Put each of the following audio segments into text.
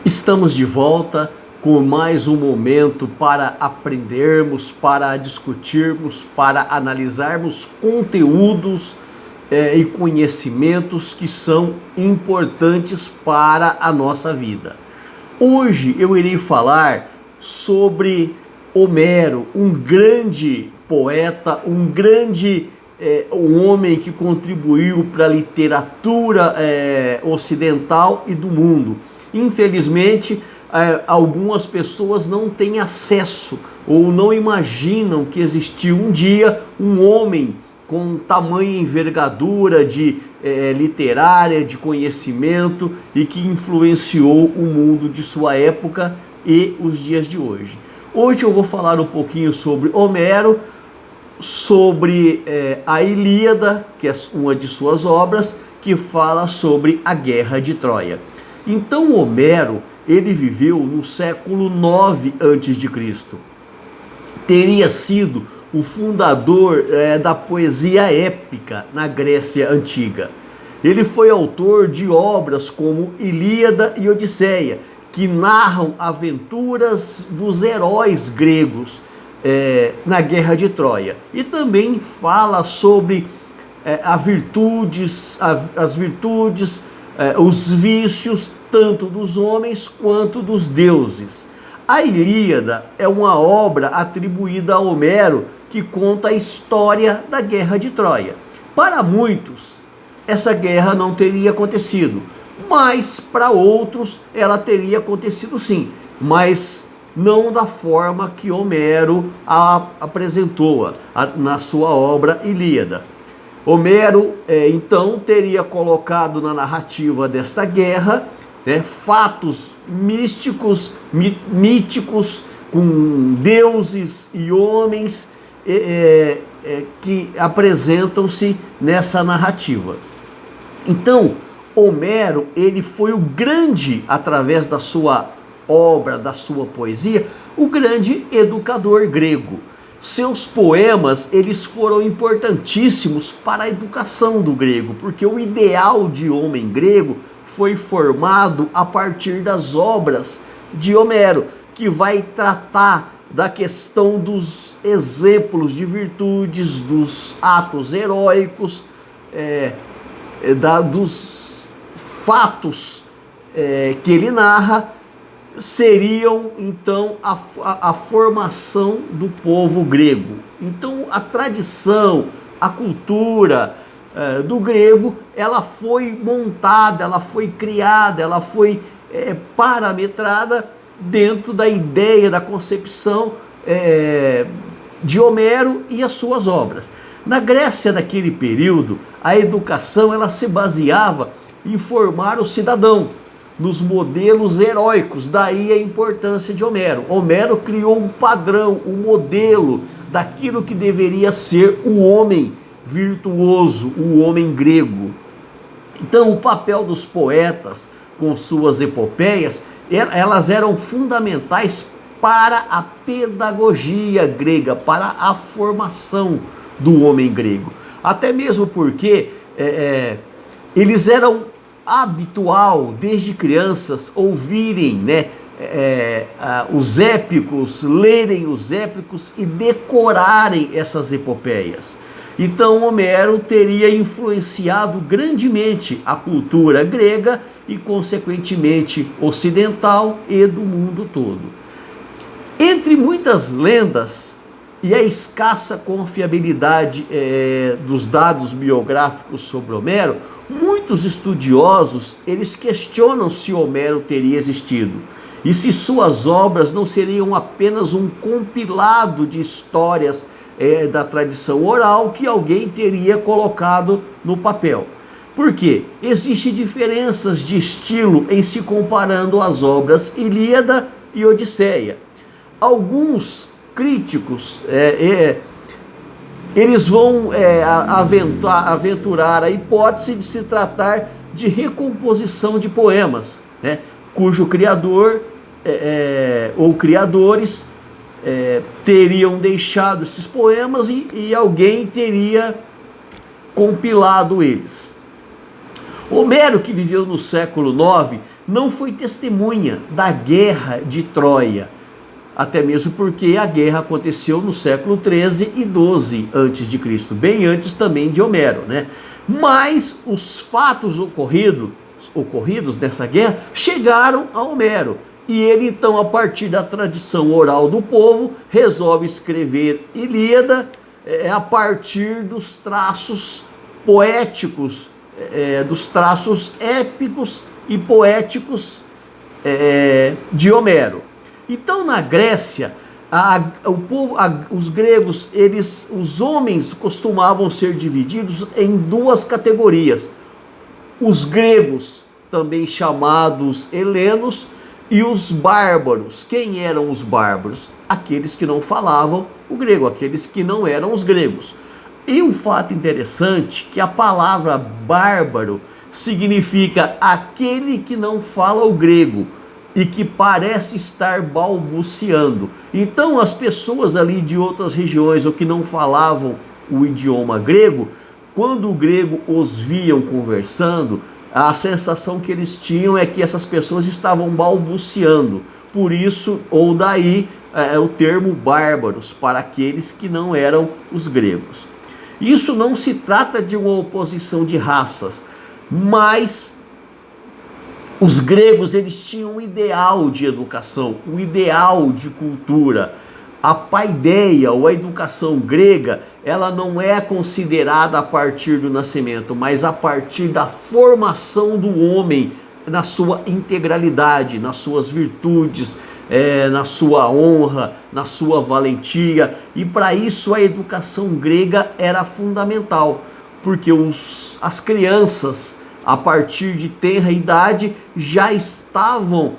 Estamos de volta com mais um momento para aprendermos, para discutirmos, para analisarmos conteúdos e conhecimentos que são importantes para a nossa vida. Hoje eu irei falar sobre Homero, um grande poeta, um homem que contribuiu para a literatura ocidental e do mundo. Infelizmente, algumas pessoas não têm acesso ou não imaginam que existiu um dia um homem com tamanha envergadura literária, de conhecimento e que influenciou o mundo de sua época e os dias de hoje. Hoje eu vou falar um pouquinho sobre Homero, sobre a Ilíada, que é uma de suas obras, que fala sobre a Guerra de Troia. Então Homero, ele viveu no século 9 a.C. Teria sido o fundador da poesia épica na Grécia Antiga. Ele foi autor de obras como Ilíada e Odisseia, que narram aventuras dos heróis gregos na Guerra de Troia. E também fala sobre as virtudes, os vícios, tanto dos homens quanto dos deuses. A Ilíada é uma obra atribuída a Homero que conta a história da Guerra de Troia. Para muitos, essa guerra não teria acontecido, mas para outros ela teria acontecido sim, mas não da forma que Homero a apresentou na sua obra Ilíada. Homero, então, teria colocado na narrativa desta guerra fatos místicos, míticos, com deuses e homens que apresentam-se nessa narrativa. Então, Homero, ele foi o grande, através da sua obra, da sua poesia, o grande educador grego. Seus poemas, eles foram importantíssimos para a educação do grego, porque o ideal de homem grego foi formado a partir das obras de Homero, que vai tratar da questão dos exemplos de virtudes, dos atos heróicos, dos fatos que ele narra, seriam então a formação do povo grego. Então a tradição, a cultura do grego, ela foi montada, ela foi criada, ela foi parametrada dentro da ideia, da concepção de Homero e as suas obras. Na Grécia daquele período, a educação ela se baseava em formar o cidadão nos modelos heróicos, daí a importância de Homero. Homero criou um padrão, um modelo daquilo que deveria ser o homem virtuoso, o homem grego. Então o papel dos poetas com suas epopeias, elas eram fundamentais para a pedagogia grega, para a formação do homem grego. Até mesmo porque eles eram habitual, desde crianças, ouvirem os épicos, lerem os épicos e decorarem essas epopeias. Então Homero teria influenciado grandemente a cultura grega e, consequentemente, ocidental e do mundo todo. Entre muitas lendas e a escassa confiabilidade dos dados biográficos sobre Homero, muitos estudiosos, eles questionam se Homero teria existido e se suas obras não seriam apenas um compilado de histórias da tradição oral que alguém teria colocado no papel. Por quê? Existem diferenças de estilo em se comparando as obras Ilíada e Odisseia. Alguns críticos eles vão aventurar a hipótese de se tratar de recomposição de poemas, cujo criador ou criadores teriam deixado esses poemas e alguém teria compilado eles. Homero, que viveu no século IX, não foi testemunha da guerra de Troia, até mesmo porque a guerra aconteceu no século XIII e XII a.C., bem antes também de Homero, né? Mas os fatos ocorridos nessa guerra chegaram a Homero. E ele, então, a partir da tradição oral do povo, resolve escrever Ilíada a partir dos traços poéticos, dos traços épicos e poéticos de Homero. Então, na Grécia, os gregos, os homens costumavam ser divididos em duas categorias. Os gregos, também chamados helenos, e os bárbaros. Quem eram os bárbaros? Aqueles que não falavam o grego, aqueles que não eram os gregos. E um fato interessante, que a palavra bárbaro significa aquele que não fala o grego e que parece estar balbuciando. Então as pessoas ali de outras regiões ou que não falavam o idioma grego, quando o grego os viam conversando, a sensação que eles tinham é que essas pessoas estavam balbuciando. Por isso, ou daí, o termo bárbaros, para aqueles que não eram os gregos. Isso não se trata de uma oposição de raças, mas os gregos, eles tinham um ideal de educação, um ideal de cultura. A paideia, ou a educação grega, ela não é considerada a partir do nascimento, mas a partir da formação do homem na sua integralidade, nas suas virtudes, na sua honra, na sua valentia. E para isso a educação grega era fundamental, porque as crianças, a partir de tenra idade, já estavam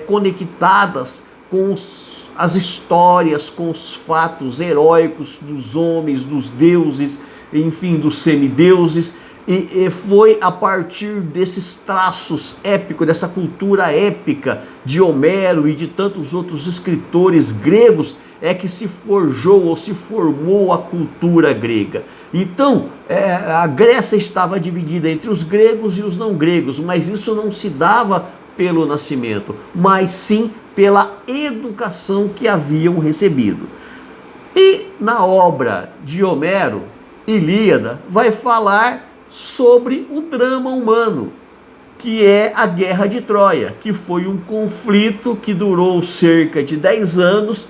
conectadas com as histórias, com os fatos heróicos dos homens, dos deuses, enfim, dos semideuses. E foi a partir desses traços épicos, dessa cultura épica de Homero e de tantos outros escritores gregos, que se forjou ou se formou a cultura grega. Então, a Grécia estava dividida entre os gregos e os não gregos, mas isso não se dava pelo nascimento, mas sim pela educação que haviam recebido. E na obra de Homero, Ilíada, vai falar sobre o drama humano, que é a Guerra de Troia, que foi um conflito que durou cerca de 10 anos,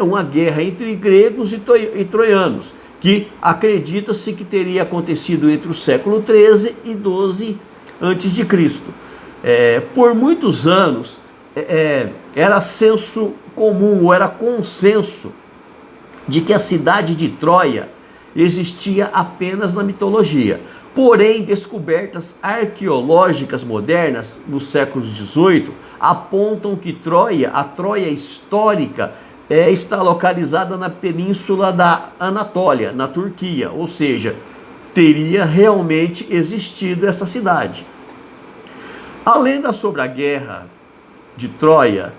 uma guerra entre gregos e troianos, que acredita-se que teria acontecido entre o século XIII e XII a.C. Por muitos anos, era senso comum, ou era consenso, de que a cidade de Troia existia apenas na mitologia. Porém, descobertas arqueológicas modernas, nos séculos XVIII, apontam que a Troia histórica, está localizada na península da Anatólia, na Turquia, ou seja, teria realmente existido essa cidade. A lenda sobre a guerra de Troia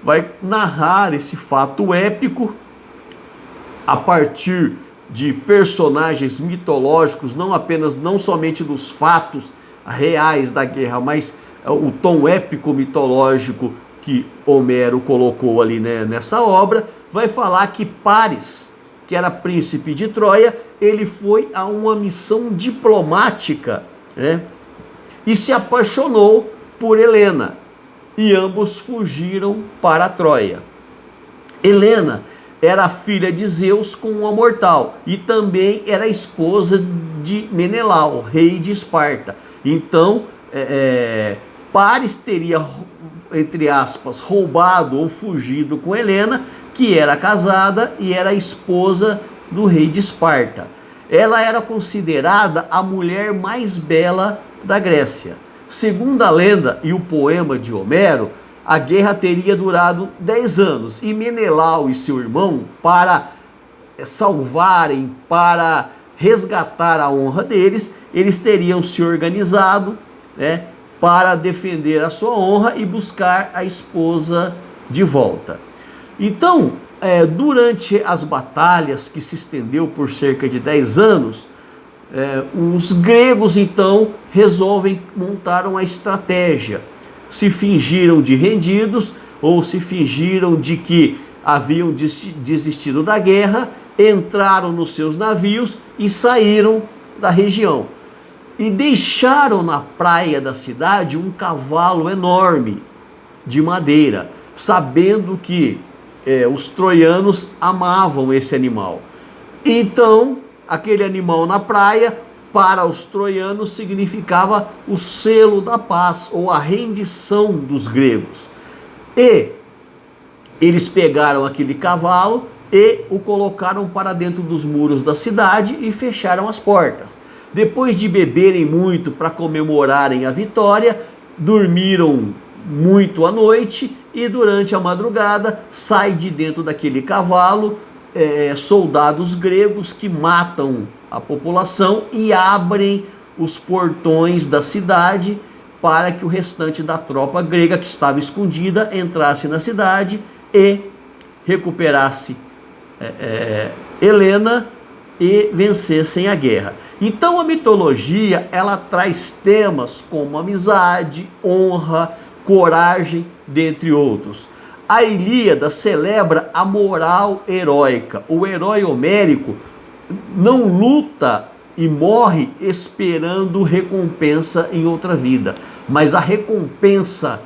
vai narrar esse fato épico a partir de personagens mitológicos, não somente dos fatos reais da guerra, mas o tom épico mitológico que Homero colocou ali, né, nessa obra. Vai falar que Paris, que era príncipe de Troia, ele foi a uma missão diplomática, né, e se apaixonou por Helena, e ambos fugiram para Troia. Helena era filha de Zeus com uma mortal, e também era esposa de Menelau, rei de Esparta. Então, Paris teria, entre aspas, roubado ou fugido com Helena, que era casada e era esposa do rei de Esparta. Ela era considerada a mulher mais bela da Grécia. Segundo a lenda e o poema de Homero, a guerra teria durado 10 anos e Menelau e seu irmão, para salvarem, para resgatar a honra deles, eles teriam se organizado, né, para defender a sua honra e buscar a esposa de volta. Então, durante as batalhas, que se estendeu por cerca de 10 anos, os gregos então resolvem montar uma estratégia. Se fingiram de rendidos ou se fingiram de que haviam desistido da guerra, entraram nos seus navios e saíram da região. E deixaram na praia da cidade um cavalo enorme de madeira, sabendo que os troianos amavam esse animal. Então, aquele animal na praia, para os troianos, significava o selo da paz ou a rendição dos gregos. E eles pegaram aquele cavalo e o colocaram para dentro dos muros da cidade e fecharam as portas. Depois de beberem muito para comemorarem a vitória, dormiram muito à noite e durante a madrugada sai de dentro daquele cavalo soldados gregos que matam a população e abrem os portões da cidade para que o restante da tropa grega que estava escondida entrasse na cidade e recuperasse Helena e vencessem a guerra. Então a mitologia, ela traz temas como amizade, honra, coragem, dentre outros. A Ilíada celebra a moral heróica. O herói homérico não luta e morre esperando recompensa em outra vida, mas a recompensa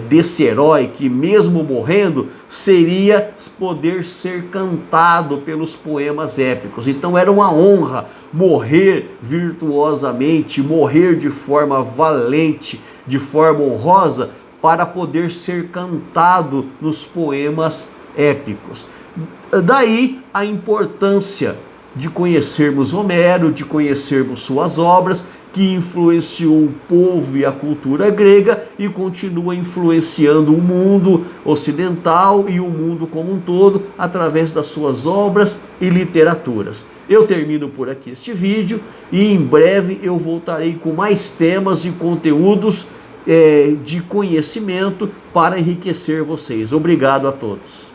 desse herói, que mesmo morrendo, seria poder ser cantado pelos poemas épicos. Então era uma honra morrer virtuosamente, morrer de forma valente, de forma honrosa, para poder ser cantado nos poemas épicos. Daí a importância de conhecermos Homero, de conhecermos suas obras, que influenciou o povo e a cultura grega e continua influenciando o mundo ocidental e o mundo como um todo através das suas obras e literaturas. Eu termino por aqui este vídeo e em breve eu voltarei com mais temas e conteúdos de conhecimento para enriquecer vocês. Obrigado a todos.